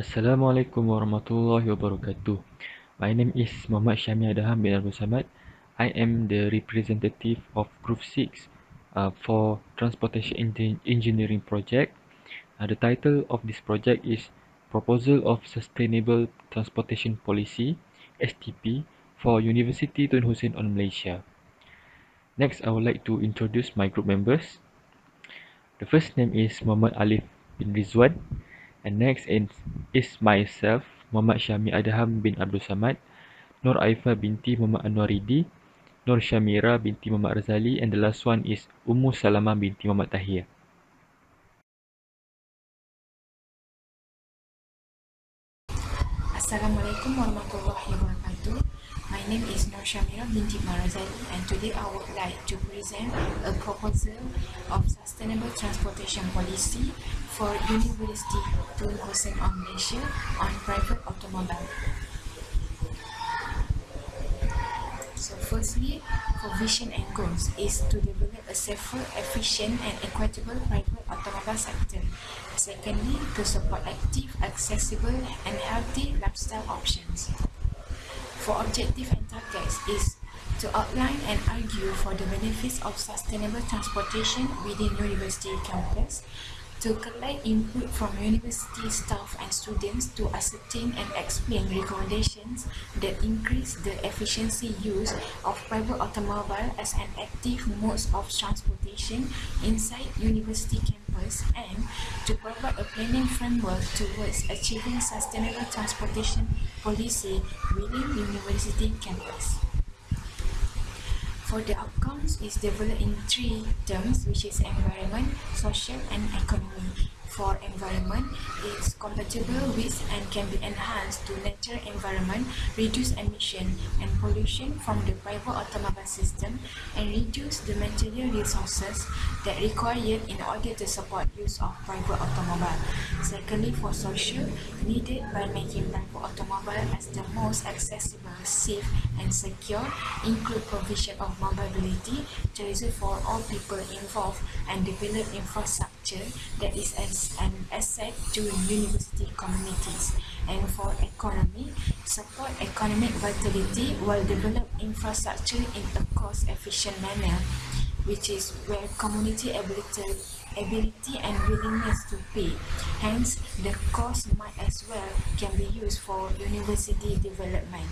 Assalamualaikum warahmatullahi wabarakatuh. My name is Muhammad Syami Adham bin Abdul Samad. I am the representative of Group 6 for Transportation Engineering Project. The title of this project is Proposal of Sustainable Transportation Policy (STP) for University Tun Hussein on Malaysia. Next, I would like to introduce my group members. The first name is Muhammad Alif bin Rizwan. And next is myself, Muhammad Syami Adham bin Abdul Samad, Nur Aifa binti Muhammad Anwaridi, Nur Syamira binti Muhammad Razali, and the last one is Ummu Salama binti Muhammad Tahir. Assalamualaikum warahmatullahi wabarakatuh. My name is Nur Syamira binti Marazali, and today I would like to present a proposal of sustainable transportation policy for University Tun Hussein of Malaysia on private automobile. So firstly, for vision and goals is to develop a safer, efficient and equitable private automobile sector. Secondly, to support active, accessible and healthy lifestyle options. For objective and targets is to outline and argue for the benefits of sustainable transportation within university campus, to collect input from university staff and students to ascertain and explain recommendations that increase the efficiency use of private automobile as an active mode of transportation inside university campus, and to provide a planning framework towards achieving sustainable transportation policy within university campus. For the outcomes is developed in three terms, which is environment, social and economy. For environment, it's compatible with and can be enhanced to natural environment, reduce emission and pollution from the private automobile system, and reduce the material resources that required in order to support use of private automobile. Secondly, for social, needed by making private automobile as the most accessible, safe and secure, include provision of mobility choices for all people involved, and develop infrastructure that is an asset to university communities. And for economy, support economic vitality while develop infrastructure in a cost-efficient manner, which is where community ability and willingness to pay. Hence, the cost might as well can be used for university development.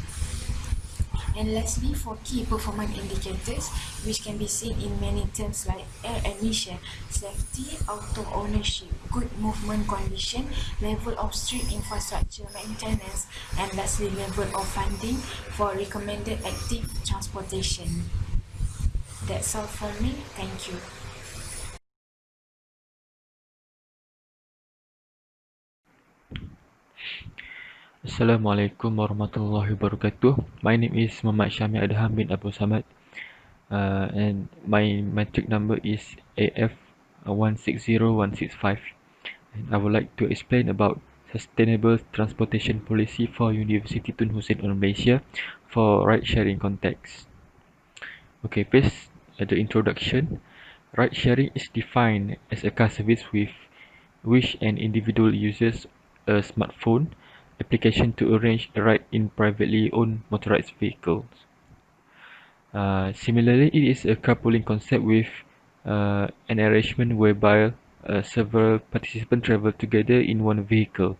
And lastly, for key performance indicators, which can be seen in many terms like air emission, safety, auto ownership, good movement condition, level of street infrastructure maintenance, and lastly, level of funding for recommended active transportation. That's all from me. Thank you. Assalamualaikum warahmatullahi wabarakatuh. My name is Muhammad Syami Adham bin Abdul Samad, and my matric number is AF160165. And I would like to explain about sustainable transportation policy for University Tun Hussein on Malaysia for ride-sharing context. Okay, first, the introduction. Ride-sharing is defined as a car service with which an individual uses a smartphone application to arrange a ride in privately owned motorized vehicles. Similarly, it is a carpooling concept with an arrangement whereby several participants travel together in one vehicle.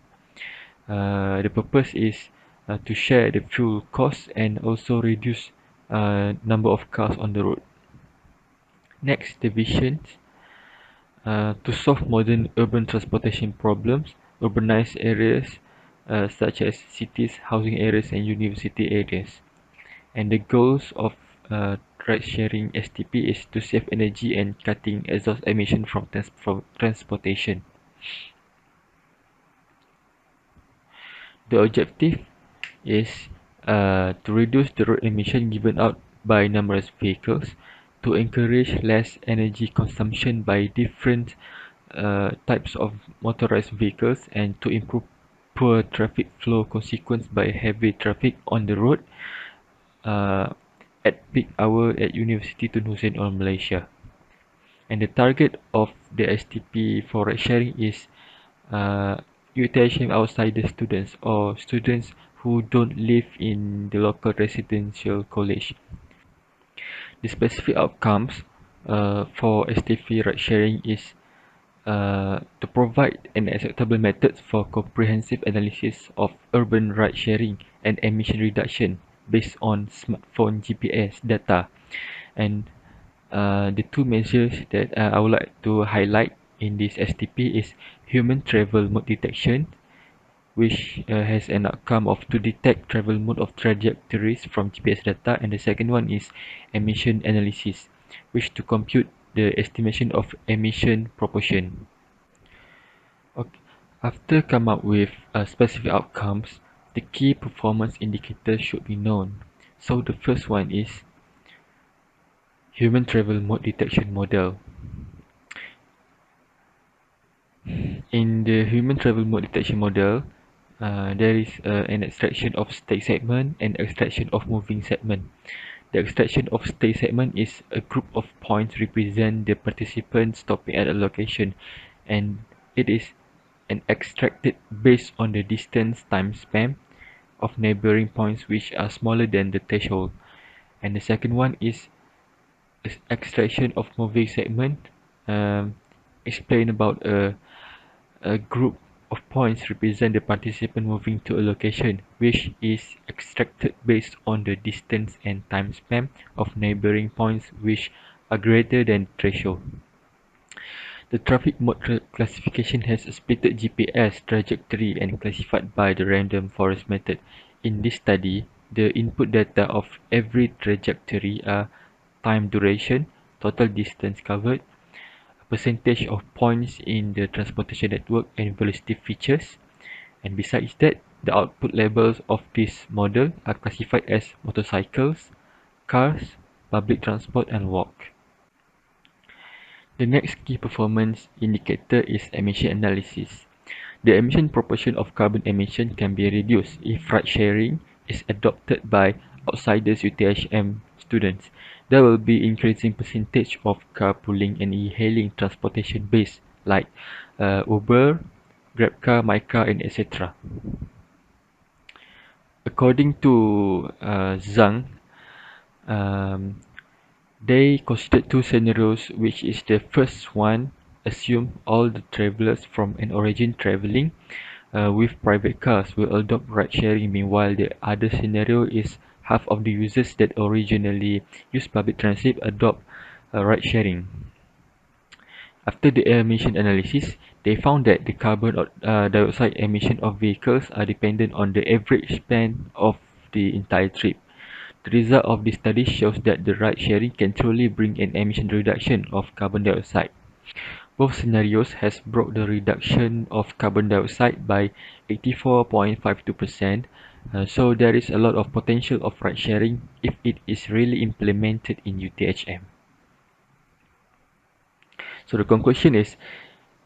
The purpose is to share the fuel costs and also reduce number of cars on the road. Next, the visions. To solve modern urban transportation problems, urbanized areas such as cities, housing areas, and university areas. And the goals of ride-sharing STP is to save energy and cutting exhaust emission from transportation. The objective is to reduce the road emission given out by numerous vehicles, to encourage less energy consumption by different types of motorized vehicles, and to improve poor traffic flow consequenced by heavy traffic on the road at peak hour at University Tun Hussein on Malaysia. And the target of the STP for ride sharing is UTHM outsider students or students who don't live in the local residential college. The specific outcomes for STP ride sharing is to provide an acceptable method for comprehensive analysis of urban ride sharing and emission reduction based on smartphone GPS data. And the two measures that I would like to highlight in this STP is human travel mode detection, which has an outcome of to detect travel mode of trajectories from GPS data, and the second one is emission analysis, which to compute the estimation of emission proportion. Okay. After come up with specific outcomes, the key performance indicators should be known. So the first one is human travel mode detection model. In the human travel mode detection model, there is an extraction of state segment and extraction of moving segment. The extraction of state segment is a group of points represent the participants stopping at a location, and it is extracted based on the distance time span of neighboring points which are smaller than the threshold. And the second one is extraction of moving segment. Um, explain about a group of points represent the participant moving to a location, which is extracted based on the distance and time span of neighboring points which are greater than threshold. The traffic mode classification has a splitted GPS trajectory and classified by the random forest method. In this study, the input data of every trajectory are time duration, total distance covered, percentage of points in the transportation network, and velocity features. And besides that, the output labels of this model are classified as motorcycles, cars, public transport, and walk. The next key performance indicator is emission analysis. The emission proportion of carbon emission can be reduced if ride sharing is adopted by outsiders UTHM students. There will be increasing percentage of carpooling and e-hailing transportation based like Uber, GrabCar, MyCar, and etc. According to Zhang, um, they considered two scenarios, which is the first one assume all the travelers from an origin traveling with private cars will adopt ride sharing. Meanwhile, the other scenario is half of the users that originally use public transit adopt ride sharing. After the emission analysis, they found that the carbon dioxide emission of vehicles are dependent on the average span of the entire trip. The result of this study shows that the ride sharing can truly bring an emission reduction of carbon dioxide. Both scenarios has brought the reduction of carbon dioxide by 84.52%. So there is a lot of potential of ride sharing if it is really implemented in UTHM. So the conclusion is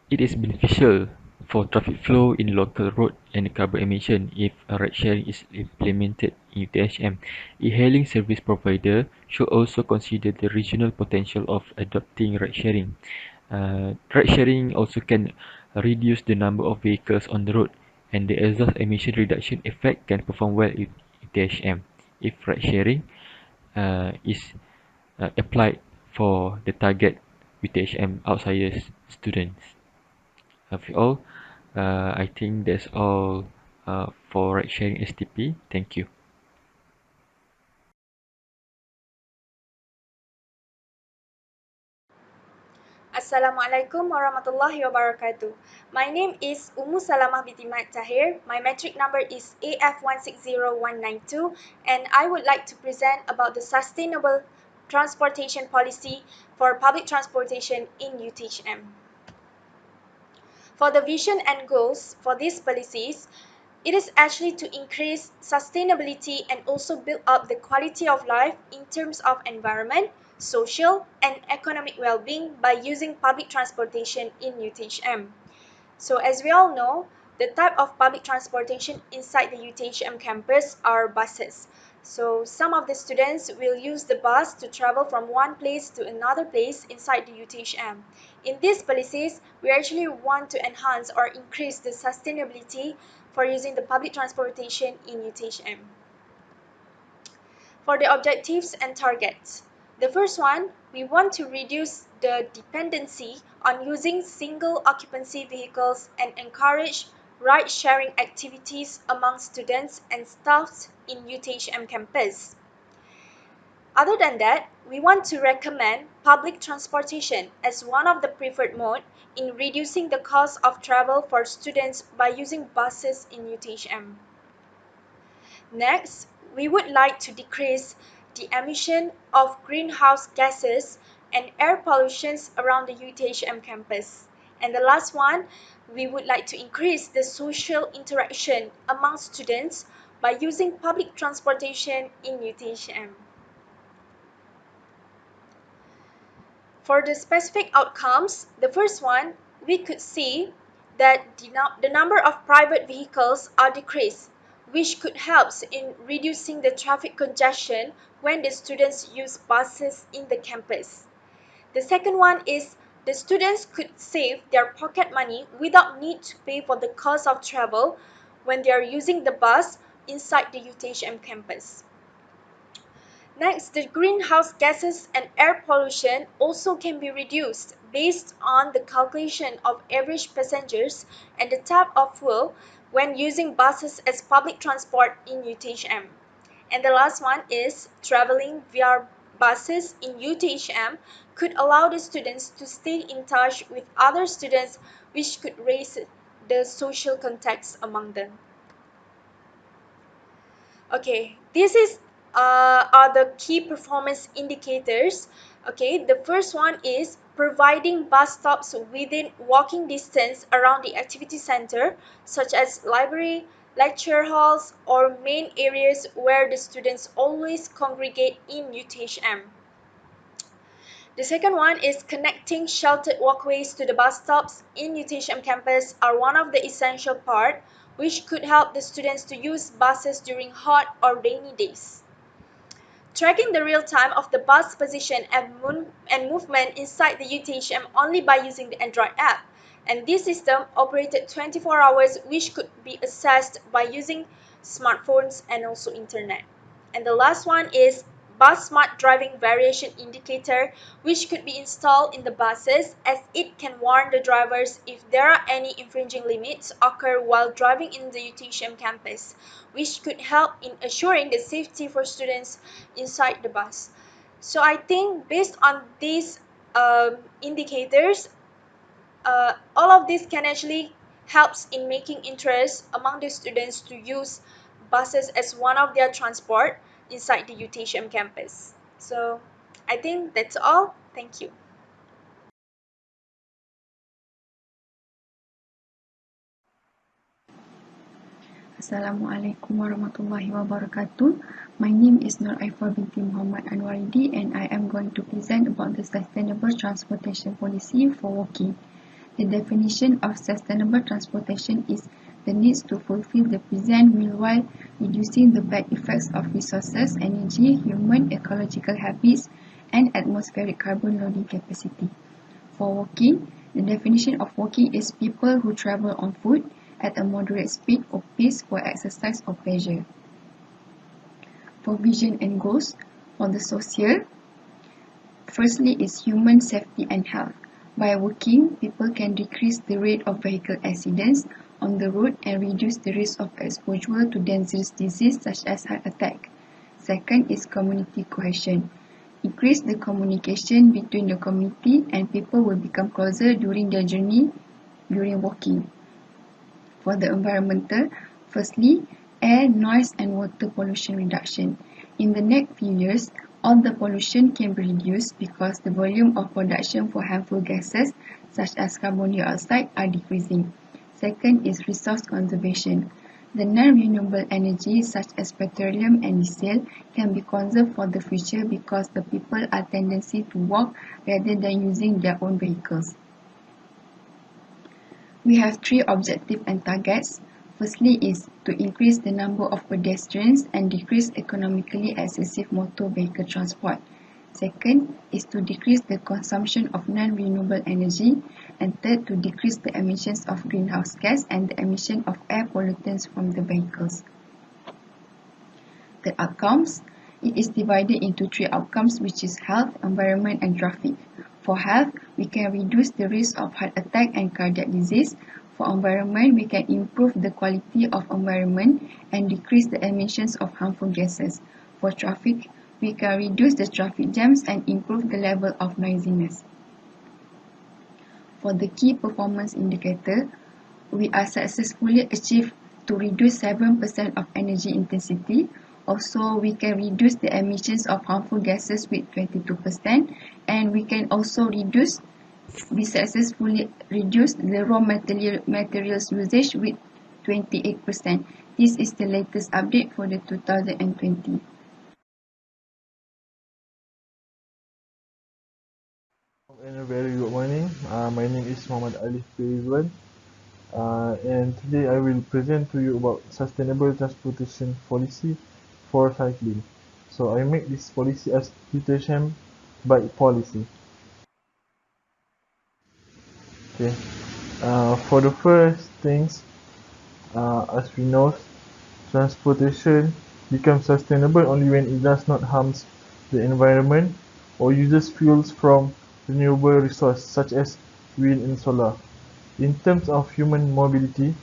it is beneficial for traffic flow in local road and carbon emission if ride sharing is implemented in UTHM. E-hailing service provider should also consider the regional potential of adopting ride sharing. Ride sharing also can reduce the number of vehicles on the road, and the exhaust emission reduction effect can perform well in UTHM if ride sharing is applied for the target UTHM outsiders students. Have you all? I think that's all for ride sharing STP. Thank you. Assalamualaikum warahmatullahi wabarakatuh. My name is Ummu Salamah binti Mat Tahir. My metric number is AF160192, and I would like to present about the sustainable transportation policy for public transportation in UTHM. For the vision and goals for these policies, it is actually to increase sustainability and also build up the quality of life in terms of environment, social, and economic well-being by using public transportation in UTHM. So as we all know, the type of public transportation inside the UTHM campus are buses. So some of the students will use the bus to travel from one place to another place inside the UTHM. In these policies, we actually want to enhance or increase the sustainability for using the public transportation in UTHM. For the objectives and targets, the first one, we want to reduce the dependency on using single occupancy vehicles and encourage ride-sharing activities among students and staff in UTHM campus. Other than that, we want to recommend public transportation as one of the preferred mode in reducing the cost of travel for students by using buses in UTHM. Next, we would like to decrease the emission of greenhouse gases and air pollutions around the UTHM campus. And the last one, we would like to increase the social interaction among students by using public transportation in UTHM. For the specific outcomes, the first one, we could see that the number of private vehicles are decreased, which could help in reducing the traffic congestion when the students use buses in the campus. The second one is the students could save their pocket money without need to pay for the cost of travel when they are using the bus inside the UTHM campus. Next, the greenhouse gases and air pollution also can be reduced based on the calculation of average passengers and the type of fuel when using buses as public transport in UTHM. And the last one is traveling via buses in UTHM could allow the students to stay in touch with other students, which could raise the social contacts among them. Okay, this is are the key performance indicators. Okay, the first one is providing bus stops within walking distance around the activity center, such as library, lecture halls, or main areas where the students always congregate in UTHM. The second one is connecting sheltered walkways to the bus stops in UTHM campus are one of the essential part which could help the students to use buses during hot or rainy days. Tracking the real time of the bus position and movement inside the UTHM only by using the Android app. And this system operated 24 hours which could be accessed by using smartphones and also internet. And the last one is Bus Smart Driving Variation Indicator, which could be installed in the buses as it can warn the drivers if there are any infringing limits occur while driving in the UTHM campus, which could help in assuring the safety for students inside the bus. So I think based on these indicators, all of this can actually helps in making interest among the students to use buses as one of their transport inside the UTHM campus. So I think that's all. Thank you. Assalamualaikum warahmatullahi wabarakatuh. My name is Nur Aifa binti Muhammad Anwaridi and I am going to present about the Sustainable Transportation Policy for walking. The definition of sustainable transportation is the needs to fulfill the present meanwhile reducing the bad effects of resources, energy, human ecological habits, and atmospheric carbon loading capacity. For walking, the definition of walking is people who travel on foot at a moderate speed or pace for exercise or pleasure. For vision and goals, for the social, firstly is human safety and health. By walking, people can decrease the rate of vehicle accidents on the road and reduce the risk of exposure to dangerous disease such as heart attack. Second is community cohesion. Increase the communication between the community and people will become closer during their journey during walking. For the environmental, firstly, air, noise and water pollution reduction. In the next few years, all the pollution can be reduced because the volume of production for harmful gases such as carbon dioxide are decreasing. Second is resource conservation. The non-renewable energy such as petroleum and diesel can be conserved for the future because the people are tendency to walk rather than using their own vehicles. We have three objectives and targets. Firstly is to increase the number of pedestrians and decrease economically excessive motor vehicle transport. Second is to decrease the consumption of non-renewable energy. And third, to decrease the emissions of greenhouse gas and the emission of air pollutants from the vehicles. The outcomes, it is divided into three outcomes, which is health, environment and traffic. For health, we can reduce the risk of heart attack and cardiac disease. For environment, we can improve the quality of environment and decrease the emissions of harmful gases. For traffic, we can reduce the traffic jams and improve the level of noisiness. For the key performance indicator, we are successfully achieved to reduce 7% of energy intensity. Also, we can reduce the emissions of harmful gases with 22%, and we can also we successfully reduce the raw materials usage with 28%. This is the latest update for the 2020. And a very good morning. My name is Muhammad Alif Rizwan, and today I will present to you about sustainable transportation policy for cycling. So I make this policy as Petersham bike policy. Okay. For the first things, as we know, transportation becomes sustainable only when it does not harm the environment or uses fuels from renewable resources such as wind and solar. In terms of human mobility,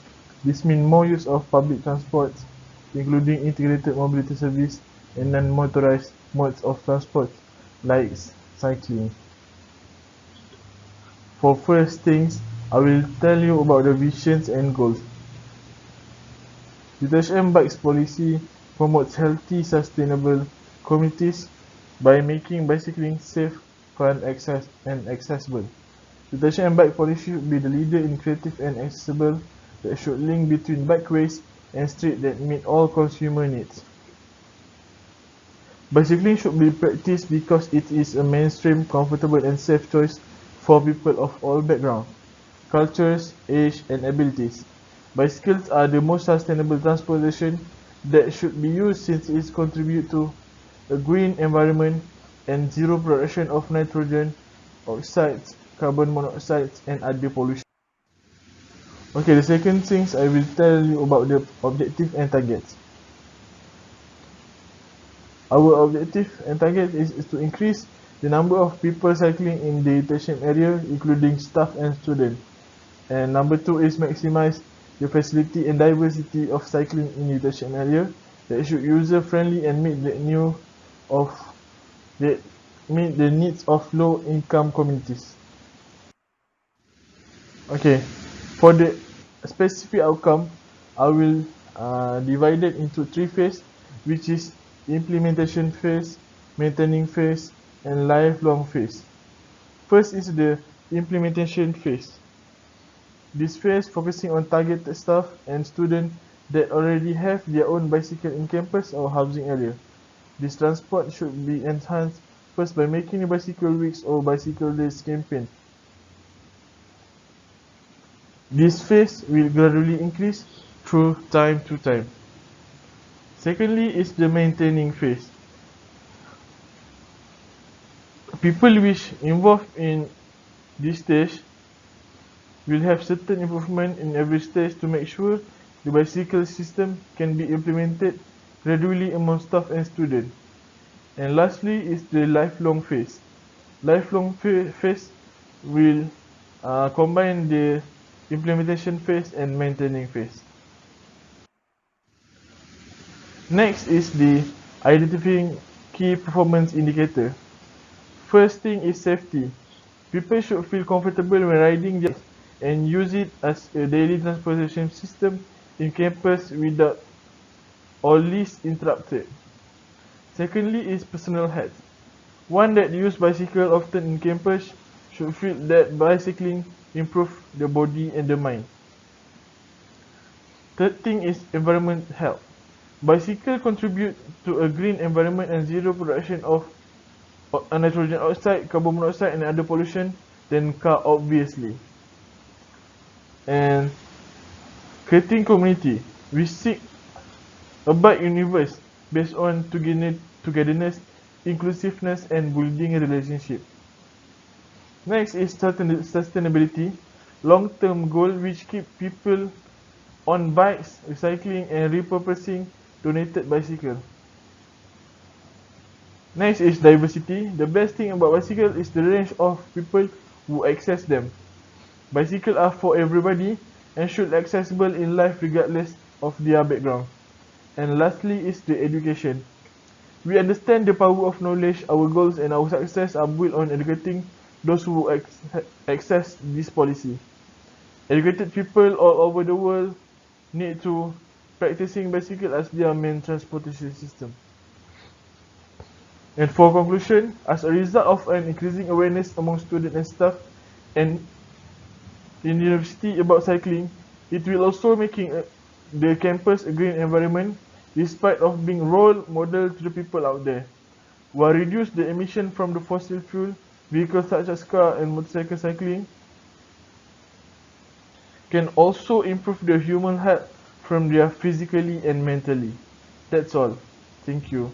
this means more use of public transport, including integrated mobility service and non-motorized modes of transport like cycling. For first things, I will tell you about the visions and goals. The Petersham Bikes policy promotes healthy, sustainable communities by making bicycling safe, fun, and accessible. The Petersham Bike policy should be the leader in creative and accessible that should link between bikeways and streets that meet all consumer needs. Bicycling should be practiced because it is a mainstream, comfortable and safe choice for people of all backgrounds, cultures, age and abilities. Bicycles are the most sustainable transportation that should be used since it contributes to a green environment and zero production of nitrogen oxides, carbon monoxide and other pollution. Okay, the second things I will tell you about the objective and targets. Our objective and target is to increase the number of people cycling in the Petersham area, including staff and students. And number 2 is maximize the facility and diversity of cycling in the Petersham area that should user friendly and meet the needs of low income communities. Okay, for the specific outcome, I will divide it into 3 phases, which is implementation phase, maintaining phase, and lifelong phase. First is the implementation phase. This phase focusing on targeted staff and students that already have their own bicycle in campus or housing area. This transport should be enhanced first by making a bicycle weeks or bicycle days campaign. This phase will gradually increase through time to time. Secondly is the maintaining phase. People which involved in this stage will have certain improvement in every stage to make sure the bicycle system can be implemented gradually among staff and students. And lastly is the lifelong phase. Lifelong phase will combine the implementation phase and maintaining phase. Next is the identifying key performance indicator. First thing is safety. People should feel comfortable when riding their bikes and use it as a daily transportation system in campus without or least interrupted. Secondly is personal health. One that uses bicycle often in campus should feel that bicycling improves the body and the mind. Third thing is environment health. Bicycle contribute to a green environment and zero production of nitrogen oxide, carbon monoxide and other pollution than car obviously. And Creating community. We seek a bike universe based on togetherness, inclusiveness, and building a relationship. Next is sustainability, long-term goal which keep people on bikes, recycling and repurposing donated bicycle. Next is diversity. The best thing about bicycle is the range of people who access them. Bicycles are for everybody and should be accessible in life regardless of their background. And lastly is the education. We understand the power of knowledge. Our goals and our success are built on educating those who access this policy. Educated people all over the world need to practicing bicycle as their main transportation system. And for conclusion, as a result of an increasing awareness among students and staff and in university about cycling, it will also making the campus a green environment despite of being role model to the people out there, while reduce the emission from the fossil fuel vehicles such as car and motorcycle cycling can also improve the human health from their physically and mentally. That's all. Thank you.